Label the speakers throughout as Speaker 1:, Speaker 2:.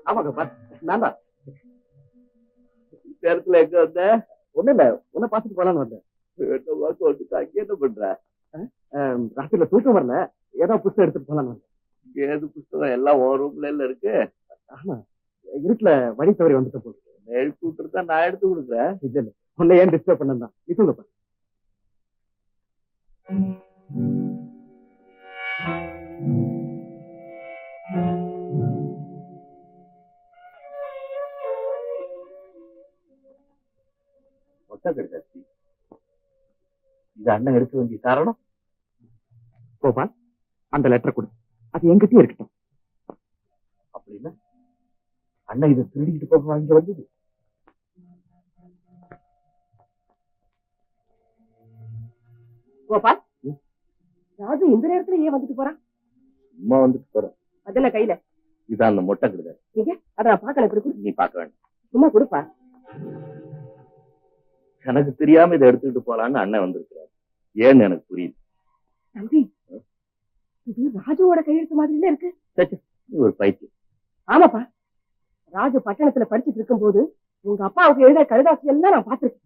Speaker 1: ஆமாங்கப்பா, நான் தான். நேரத்துல எங்க வந்த? ஒண்ணு இல்ல, உன்னை பாத்துட்டு போலான்னு வந்தேன். அங்கே என்ன பண்ற? ராத்திரில தூக்கம் வரல, ஏதோ புத்தகம் எடுத்துட்டு போலான்னு வந்தேன். ஏது புத்தகம்? எல்லாம் ஒரு ரூம்ல இல்ல இருக்கு. ஆமா, இருட்டுல வழி தவறி வந்துட்டு போகுது. எடுத்து விட்டுருந்தா நான் எடுத்து கொடுக்குறேன். இல்ல இல்ல, உன்னை ஏன் டிஸ்டர்ப் பண்ணதான். நீ சொல்லுப்பா. இது அண்ணன் எடுக்க வேண்டிய காரணம். கோபால், அந்த லெட்டர் கொடு, அது என்கிட்டயே இருக்கட்டும். அப்படின்னா அண்ணன் இதை திருடிக்கிட்டு போக வாங்கி வந்தது.
Speaker 2: கோபால், ராஜு இந்த நேரத்துல ஏன் வந்துட்டு போறான்?
Speaker 1: சும்மா வந்துட்டு போறேன்.
Speaker 2: அதெல்லாம் கையில
Speaker 1: இதான் அந்த மொட்டை கிடையாது.
Speaker 2: நீங்க அதை நான் பார்க்கல. கொடுக்கு.
Speaker 1: நீ பார்க்க வேண்டாம்,
Speaker 2: சும்மா கொடுப்பா.
Speaker 1: எனக்கு தெரியாம இதை எடுத்துக்கிட்டு போலான்னு அண்ணன் வந்திருக்கிறார். ஏன்னு எனக்கு புரியுது.
Speaker 2: தம்பி, இது ராஜுவோட கையெழுத்து மாதிரி இருக்கு.
Speaker 1: நீ ஒரு பைத்தியம்.
Speaker 2: ஆமாப்பா, ராஜு பட்டணத்துல படிச்சுட்டு இருக்கும் போது உங்க அப்பாவுக்கு எழுத கழுதாசி எல்லாம் நான் பார்த்திருக்கேன்.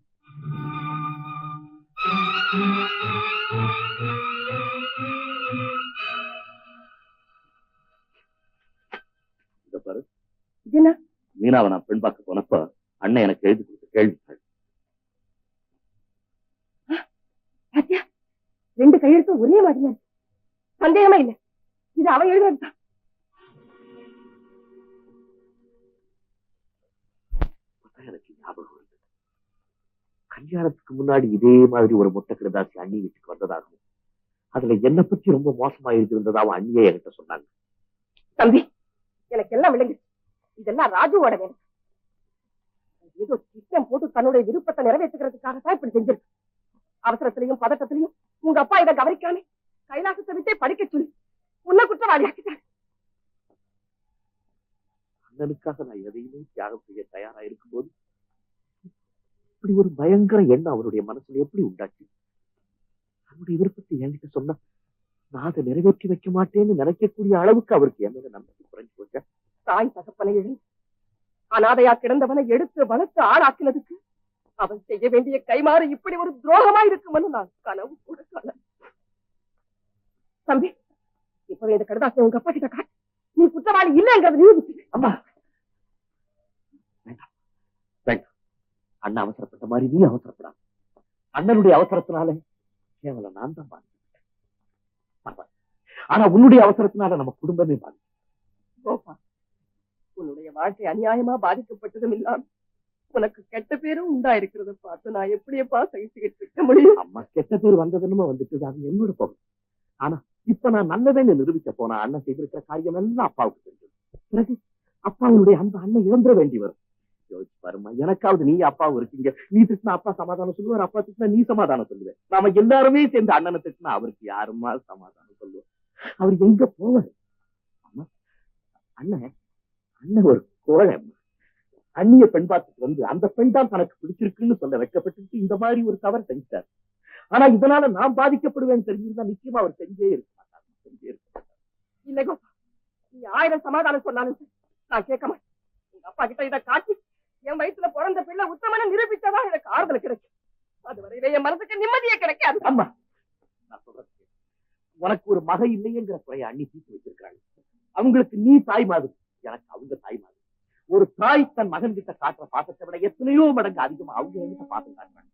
Speaker 1: இத பாரு,
Speaker 2: இது என்ன?
Speaker 1: மீனாவை நான் பெண் பார்க்க போனப்ப அண்ணன் எனக்கு எழுதி கொடுத்த கேள்விகள்.
Speaker 2: ரெண்டு கையெழுத்தும் ஒரே மாதிரியா இருக்கு. சந்தேகமா இல்லை, இது அவன் எழுதுறதுதான்.
Speaker 1: எனக்கு ஞாபகம் இருக்கு, கல்யாணத்துக்கு முன்னாடி இதே மாதிரி ஒரு மொட்டை கிடதாசி அண்ணி வீட்டுக்கு வந்ததாகவும் அதுல என்னை பற்றி ரொம்ப மோசமா இருந்திருந்ததாகவும் அண்ணியே என்கிட்ட சொன்னாங்க.
Speaker 2: தம்பி, எனக்கு எல்லாம் விளங்கு. இதெல்லாம் ராஜுவோட வேலை. ஏதோ திட்டம் போட்டு தன்னுடைய விருப்பத்தை நிறைவேற்றுகிறதுக்காகத்தான் இப்படி செஞ்சிருக்கு. அவசரத்திலையும் பதட்டத்திலையும் உங்க அப்பா இதை கவனிக்காம கைலாசத்தை விட்டே படிக்க சொல்லி உன்னை குற்றவாளி ஆக்கிட்டார்.
Speaker 1: அண்ணனுக்காக நான் எதையுமே தியாகம் செய்ய தயாரா இருக்கும் போது இப்படி ஒரு பயங்கர எண்ணம் அவருடைய மனசுல எப்படி உண்டாச்சு? அவருடைய விருப்பத்தை என்கிட்ட சொன்னா நான் அதை நிறைவேற்றி வைக்க மாட்டேன்னு நினைக்கக்கூடிய அளவுக்கு அவருக்கு என் மேல நம்பிக்கை குறைஞ்சு போச்சேன்.
Speaker 2: தாய் தகப்பனை எழுந்து அனாதையா கிடந்தவனை எடுத்து வளர்த்து ஆளாக்கினதுக்கு அவன் செய்ய வேண்டிய கைமாறு இப்படி ஒரு துரோகமா இருக்கும்னு நான் கனவு கூட காண. தம்பி, இப்ப இந்த கடுதாசை உங்க அப்பா கிட்ட காட்டு. நீ குற்றவாளி இல்லைங்கிறது நிரூபிச்சு.
Speaker 1: அம்மா வேண்டாம் வேண்டாம், அண்ணன் அவசரப்பட்ட மாதிரி நீ அவசரப்படாம. அண்ணனுடைய அவசரத்தினால கேவலம் நான் தான் பாதிப்பேன். ஆனா உன்னுடைய அவசரத்தினால நம்ம குடும்பமே பாதிக்கும்.
Speaker 2: உன்னுடைய வாழ்க்கை அநியாயமா பாதிக்கப்பட்டதும் இல்லாம உனக்கு கெட்ட பேரும் உண்டா இருக்கிறத பார்த்து நான் எப்படியப்பா சகிச்சுக்கிட்டு இருக்க முடியும்?
Speaker 1: அம்மா, கெட்ட பேர் வந்ததுன்னு வந்துட்டு அது என்னோட போகும். ஆனா இப்ப நான் நல்லதேன்னு நிரூபிக்க போனா அண்ணன் செய்திருக்கிற காரியம் எல்லாம் அப்பாவுக்கு தெரியும். பிறகு அப்பாவுடைய அந்த அண்ணன் இழந்துட வேண்டி வரும். யோசிச்சு பாருமா, எனக்காவது நீ அப்பாவும் இருக்கீங்க. நீ திட்டினா அப்பா சமாதானம் சொல்லுவார், அப்பா திட்டினா நீ சமாதானம் சொல்லுவேன். நாம எல்லாருமே சேர்ந்து அண்ணனை திட்டினா அவருக்கு யாருமா சமாதானம் சொல்லுவார்? அவர் எங்க போவார்? அம்மா, அண்ணன் அண்ணன் ஒரு கோழை. அந்நிய பெண் பார்த்துட்டு வந்து அந்த பெண் தான் தனக்கு பிடிச்சிருக்குன்னு சொல்ல வைக்கப்பட்டு இந்த மாதிரி ஒரு தவறு செஞ்சார். ஆனா இதனால நான் பாதிக்கப்படுவேன்னு தெரிஞ்சிருந்தா நிச்சயமா அவர் செஞ்சே இருக்க மாட்டார்.
Speaker 2: இல்லை கோபா, நீ 1000 சமாதானம் சொன்னாலும் நான் கேட்க மாட்டேன். எங்க அப்பா கிட்ட இதை காட்டி என் வயிற்றுல பிறந்த பிள்ளை உத்தமன நிரூபித்ததான் எனக்கு ஆறுதல் கிடைக்கும். அதுவரையில என் மனசுக்கு நிம்மதியே கிடைக்காது.
Speaker 1: அம்மா, நான் சொல்றேன், உனக்கு ஒரு மகை இல்லையேங்கிற குறைய அண்ணி தீர்த்து வச்சிருக்கிறாங்க. அவங்களுக்கு நீ தாய் மாதிரி, எனக்கு அவங்க தாய் மாதிரி. ஒரு தாய் தன் மகன் கிட்ட காட்டுற பாசத்தை விட எத்தனையோ மடங்கு அதிகமா அவங்க என்கிட்ட பாசம் காட்டுறாங்க.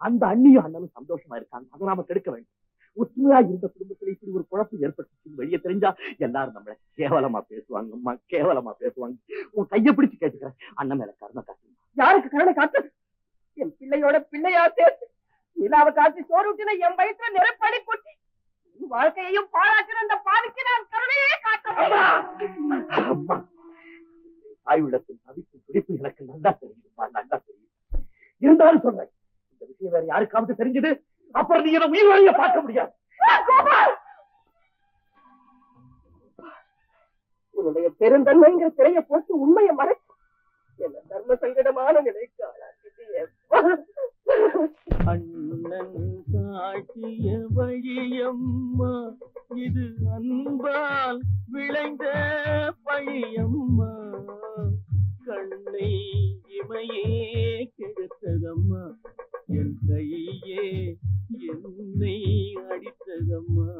Speaker 1: அந்த அண்ணியும் அண்ணனும் சந்தோஷமா இருக்காங்க. அதை நாம கெடுக்க வேண்டும். ஒற்றுமையா இருந்த குடும்பத்துல இப்படி ஒரு குழப்பம் ஏற்பட்டு வெளியே தெரிஞ்சா எல்லாரும் நம்மள கேவலமா பேசுவாங்கம்மா, கேவலமா பேசுவாங்க. உன் கையை பிடிச்சு கேட்டுக்கிறேன், அண்ணன் மேல கருணை காட்டு.
Speaker 2: யாருக்கு கருணை காட்டு? என் பிள்ளையோட பிள்ளையா சேர்த்து நிலாவை காட்சி சோறுட்டின என் வயிற்றுல நெருப்படி கொட்டி என் வாழ்க்கையையும் பாழாக்கிற அந்த பாவிக்கு நான் கருணையே காட்டுறேன்.
Speaker 1: தாயுள்ளத்தின் தவிப்பு துடிப்பு எனக்கு நல்லா தெரியுதுப்பா, நல்லா தெரியும். இருந்தாலும் சொல்றேன், இந்த விஷயம் வேற யாருக்காவது தெரிஞ்சது அப்புறம் நீ என்ன உயிர் வழிய பார்க்க முடியாது.
Speaker 2: உன்னுடைய பெருந்தன்மைங்கிற திரையை போட்டு உண்மையை மறைச்சு என்ன தர்ம சங்கடமான நிலைக்கு ஆளாக்கிட்டு
Speaker 3: அண்ணன் காட்டிய வழியம்மா, இது அன்பால் விளைந்த பழியம்மா. கண்ணை இமையே கெடுத்ததம்மா, என் கையே என்னை அடித்ததம்மா.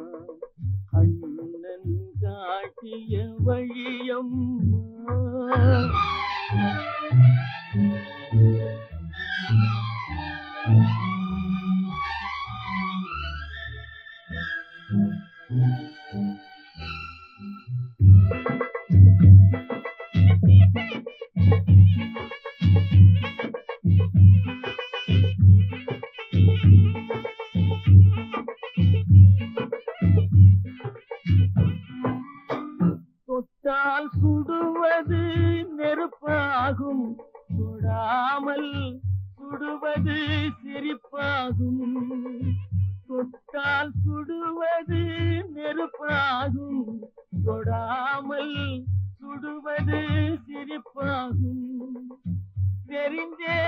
Speaker 3: அண்ணன் காட்டிய வழியம்மா. தொட்டால் சுடுவது நெருப்பாகும், தொடாமல் சுடுவது சிரிப்பாகும். தொட்டால் சுடுவது நெருப்பாகும், தொடாமல் சுடுவது சிரிப்பாகும். தெரிந்தே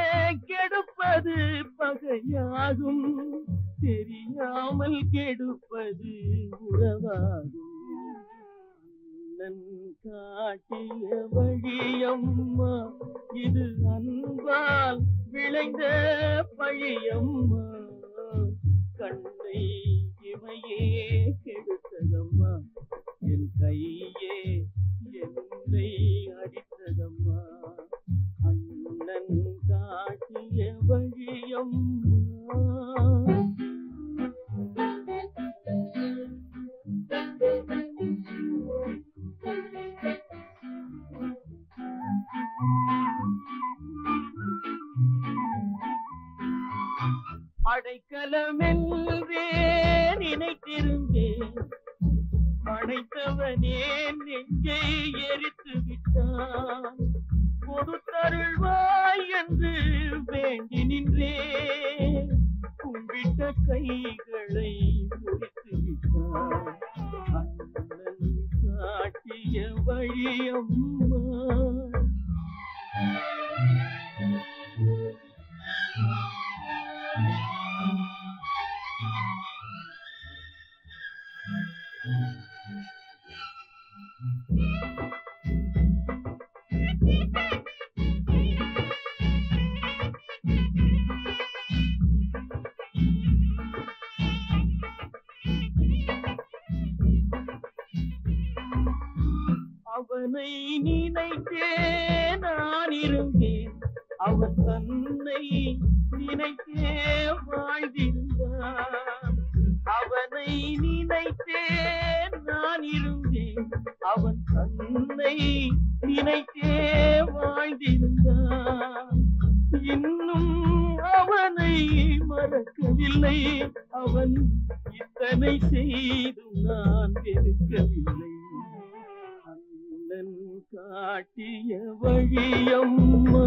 Speaker 3: கெடுப்பது பகையாகும், தெரியாமல் கெடுப்பது உறவாகும். காட்டிய வழியம்மா, இது அன்பால் விளைந்த பழியம்மா. கண்ணை இமையே கெடுத்ததம்மா, என் கையே என்னை அடித்ததம்மா. அண்ணன் காட்டிய வழியம்மா. அடைக்கலமென்றே நினைத்திருந்தேன், அடைத்தவனே நெஞ்சை எரித்து விட்டான். கொடுத்தருள்வாய் என்று வேண்டி நின்றேன், கும்பிட்ட கைகளை முறித்து விட்டான். அண்ணன் காட்டிய வழியம்மா. அவனை நினைத்தே நான் இருந்தேன், அவன் தன்னை நினைத்தே வாழ்ந்திருந்தான். அவனை நினைத்தே நான் இருந்தேன், அவன் தன்னை நினைத்தே வாழ்ந்திருந்தான். இன்னும் அவனை மறக்கவில்லை, அவன் இத்தனை செய்தும் நான் வெறுக்கவில்லை. அண்ணன் காட்டிய வழியம்மா,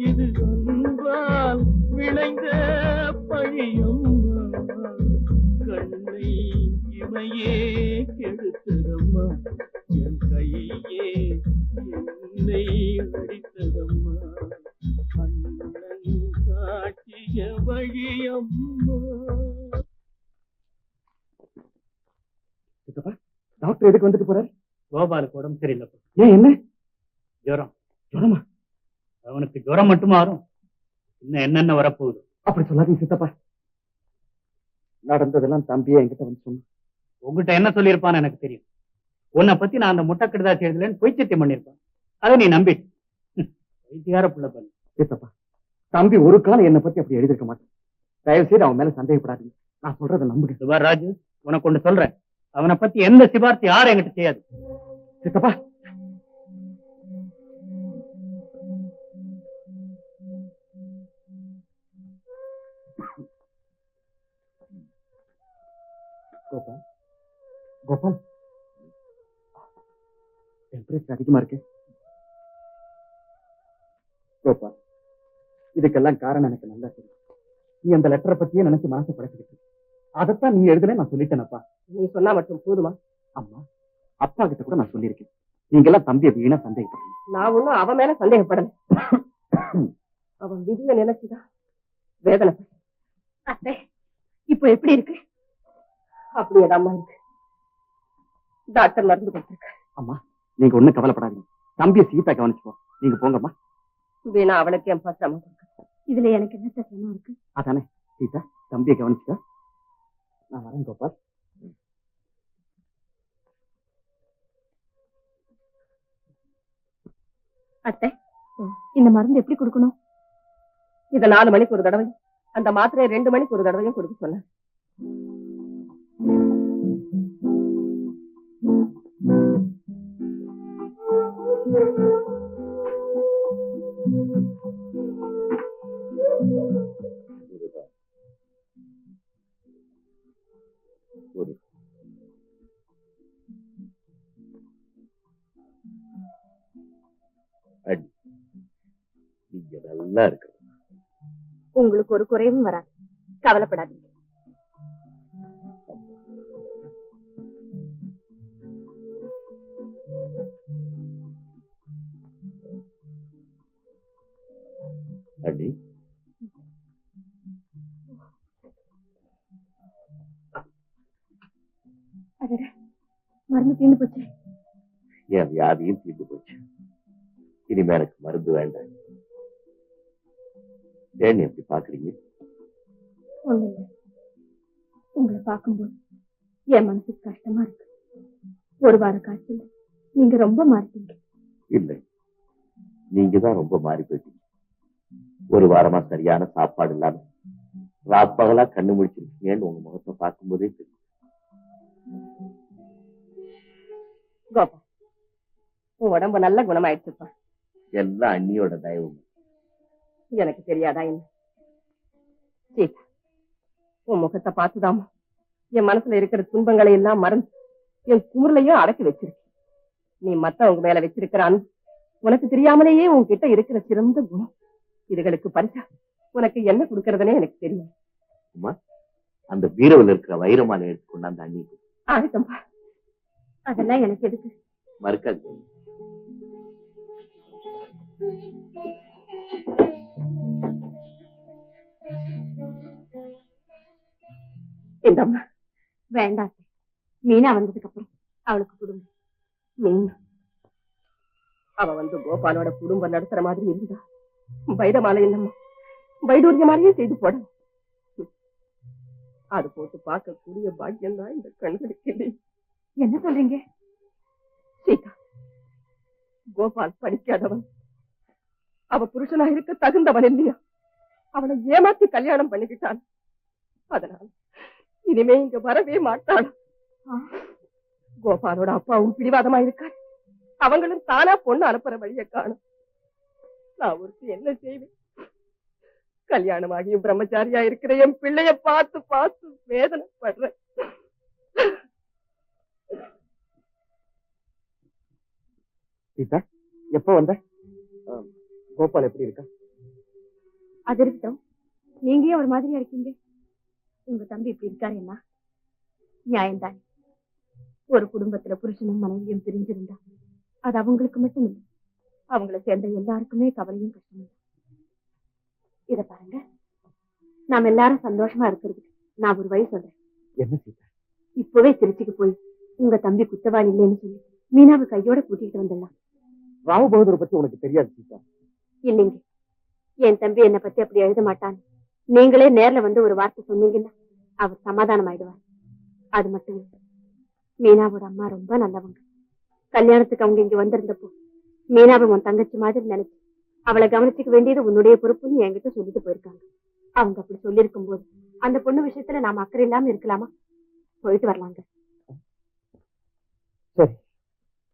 Speaker 3: இது அன்பால் விளைந்த பழியம்மா. கண்ணை இமையே கெடுத்ததம்மா, என் கையே என்னை அடித்ததம்மா. அண்ணன் காட்டிய வழியம்மா.
Speaker 1: டாக்டர் எதுக்கு வந்துட்டு போறாரு?
Speaker 3: கோபாலுக்கு உடம்பு சரியில்லைப்பா.
Speaker 1: ஏன், என்ன
Speaker 3: ஜுரம்?
Speaker 1: ஜுரமா?
Speaker 3: அவனுக்கு ஜுரம் மட்டும் மாறும், இன்னும் என்னென்ன வரப்போகுது.
Speaker 1: அப்படி சொல்லாதீங்க சித்தப்பா. நடந்ததெல்லாம் தம்பியே என்கிட்ட வந்து சொன்ன.
Speaker 3: உங்ககிட்ட என்ன சொல்லியிருப்பான்னு எனக்கு தெரியும். உன்னை பத்தி நான் அந்த முட்டைக்கடுதாசி எழுதலன்னு பொய் சத்தியம் பண்ணிருப்பான். அதை நீ நம்பிட்டு வைத்தியார புள்ள பண்ணு.
Speaker 1: சித்தப்பா, தம்பி ஒரு காலம் என்னை பத்தி அப்படி எழுதிருக்க மாட்டேன். தயவு செய்து அவன் மேல சந்தேகப்படாதீங்க. நான் சொல்றதை நம்புங்க.
Speaker 3: சிவராஜ், உனக்கு ஒன்று சொல்றேன், அவனை பத்தி எந்த சிபார்த்தி யாரும் என்கிட்ட செய்யாது.
Speaker 1: சித்தப்பா, கோபால் கோபால் டெம்பரேச்சர் அதிகமா இருக்கு. கோபால், இதுக்கெல்லாம் காரணம் எனக்கு நல்லா தெரியும். நீ அந்த லெட்டரை பத்தியே நினைச்சு மனசு படைச்சுக்கிட்டு அதைத்தான் நீ எழுதுல நான் சொல்லிட்டேனப்பா.
Speaker 2: நீ சொன்னா மட்டும் போதுமா?
Speaker 1: அம்மா, அப்பா கிட்ட கூட நான் சொல்லியிருக்கேன். நீங்க எல்லாம் தம்பியை வீணா சந்தேகப்படுறீங்க.
Speaker 2: நான் ஒண்ணும் அவன் மேல சந்தேகப்படல. அவன் விதியை நினைச்சுதான் வேதனை. அத்தை, இப்போ எப்படி இருக்கு? அப்படியேதாம்மா இருக்கு. டாக்டர் மருந்து கொடுத்திருக்க.
Speaker 1: அம்மா, நீங்க ஒண்ணும் கவலைப்படாதீங்க. தம்பியை சீதா கவனிச்சுப்போம். நீங்க போங்கம்மா.
Speaker 2: வீணா அவளுக்கு என் பாத்திரமா கொடுக்க. இதுல எனக்கு என்ன சிரமம் இருக்கு?
Speaker 1: அதானே சீதா, தம்பியை கவனிச்சுக்க. நான் வரேன் கோபால்.
Speaker 2: அத்தை, இந்த மருந்து எப்படி கொடுக்கணும்? இத 4 மணிக்கு ஒரு தடவை, அந்த மாத்திரையை 2 மணிக்கு ஒரு தடவையும் கொடுக்க சொன்னேன்.
Speaker 1: நீங்க நல்லா இருக்கு.
Speaker 2: உங்களுக்கு ஒரு குறைவும் வராது, கவலைப்படாதீங்க.
Speaker 1: அடி,
Speaker 2: மருந்து தீர்ந்து போச்சு.
Speaker 1: என் வியாதியும் தீர்ந்து போச்சு. இனிமே எனக்கு மருந்து வேண்டாம். ஏன் எப்படி பாக்குறீங்க?
Speaker 2: ஒண்ணு இல்லை, உங்களை பார்க்கும்போது என் மனசுக்கு கஷ்டமா இருக்கு. ஒரு வார காலத்துல நீங்க ரொம்ப மாறிட்டீங்க.
Speaker 1: இல்லை, நீங்க தான் ரொம்ப மாறி போயிட்டீங்க. ஒரு வாரமா சரியான சாப்பாடு இல்லாம ராப்பகலா கண்ணு முடிச்சிருக்கீங்கன்னு உங்க முகத்தை பார்க்கும்போதே தெரியும்.
Speaker 2: கோபா, உன் உடம்பு நல்ல குணமாயிடுச்சுப்பா.
Speaker 1: எல்லாம் அண்ணியோட தயவு.
Speaker 2: எனக்கு தெரியாதா என்ன? சீதா, உன் முகத்தை பார்த்துதாமா என் மனசுல இருக்கிற துன்பங்களை எல்லாம் மறந்து என் குமுறலையும் அடக்கி வச்சிருக்க. நீ மத்தவங்க மேல வச்சிருக்கிற அன்பு உனக்கு தெரியாமலேயே உன்கிட்ட இருக்கிற சிறந்த குணம். இதுகளுக்கு பரிசா உனக்கு என்ன கொடுக்கறதுனே எனக்கு தெரியும்.
Speaker 1: அந்த பீரோவில் இருக்கிற வைரமாலை எடுத்துக்கொண்டு அந்த அண்ணி.
Speaker 2: ஆகட்டும்பா, அதெல்லாம் எனக்கு எதுக்கு?
Speaker 1: மறுக்காது.
Speaker 2: இந்தம்மா வேண்டாம். மீனா வந்ததுக்கு அப்புறம் அவளுக்கு குடும்பம். மீனா அவ வந்து கோபாலோட குடும்பம் நடத்துற மாதிரி இருந்தா வைரமாலை என்னம்மா வைடூரிய மாதிரியே செய்து போட. அது போட்டு பார்க்கக்கூடிய பாக்கியம் தான் இந்த கண்களுக்கு. என்ன சொல்றீங்க சீதா? கோபால் படிக்காதவன், அவ புருஷனா இருக்க தகுந்தவன் இல்லையா? அவனை ஏமாத்தி கல்யாணம் பண்ணிக்கிட்டான். அதனால இனிமே இங்க வரவே மாட்டாள். கோபாலோட அப்பாவும் பிடிவாதமா இருக்காரு. அவங்களும் தானா பொண்ணு அனுப்புற வழிய காணும். நான் ஒருத்தி என்ன செய்வேன்? கல்யாணமாகியும் பிரம்மச்சாரியா இருக்கிற என் பிள்ளைய பார்த்து பார்த்து வேதனைப்படுறேன்.
Speaker 1: சீதா, எப்ப வந்த? கோபால் எப்படி இருக்கா?
Speaker 2: அது இருக்கட்டும், நீங்க ஒரு மாதிரியா இருக்கீங்க. உங்க தம்பி இப்படி இருக்காரு என்ன நியாயம்தானே? ஒரு குடும்பத்துல புருஷனும் மனைவியும் பிரிஞ்சிருந்தா அது அவங்களுக்கு மட்டும் இல்லை, அவங்கள சேர்ந்த எல்லாருக்குமே கவலையும் கஷ்டமும். இத பாருங்க, நாம எல்லாரும் சந்தோஷமா இருக்கிறதுக்கு நான் ஒரு வழி சொல்றேன்.
Speaker 1: என்ன சீதா?
Speaker 2: இப்பவே திருச்சிக்கு போய் உங்க தம்பி குத்தவாளி இல்லைன்னு சொல்லி மீனாவை கையோட கூட்டிட்டு வந்துடலாம்.
Speaker 1: ராவ் பகதூரை பத்தி உனக்கு தெரியாது சீதா?
Speaker 2: இல்லைங்க, என் தம்பி என்னை பத்தி அப்படி எழுத மாட்டான். நீங்களே நேர்ல வந்து ஒரு வார்த்தை சொன்னீங்கன்னா அவர் சமாதானம் ஆயிடுவார். அது மட்டும் இல்லை, மீனாவோட அம்மா ரொம்ப நல்லவங்க. கல்யாணத்துக்கு அவங்க இங்க வந்திருந்தப்போ மீனாவை உன் தங்கச்சி மாதிரி நினைச்சு அவளை கவனிச்சுக்க வேண்டியது உன்னுடைய பொறுப்புன்னு என்கிட்ட சொல்லிட்டு போயிருக்காங்க. அவங்க அப்படி சொல்லியிருக்கும் போது அந்த பொண்ணு விஷயத்துல நாம அக்கறை இல்லாம இருக்கலாமா? போயிட்டு வரலாங்க.
Speaker 1: சரி.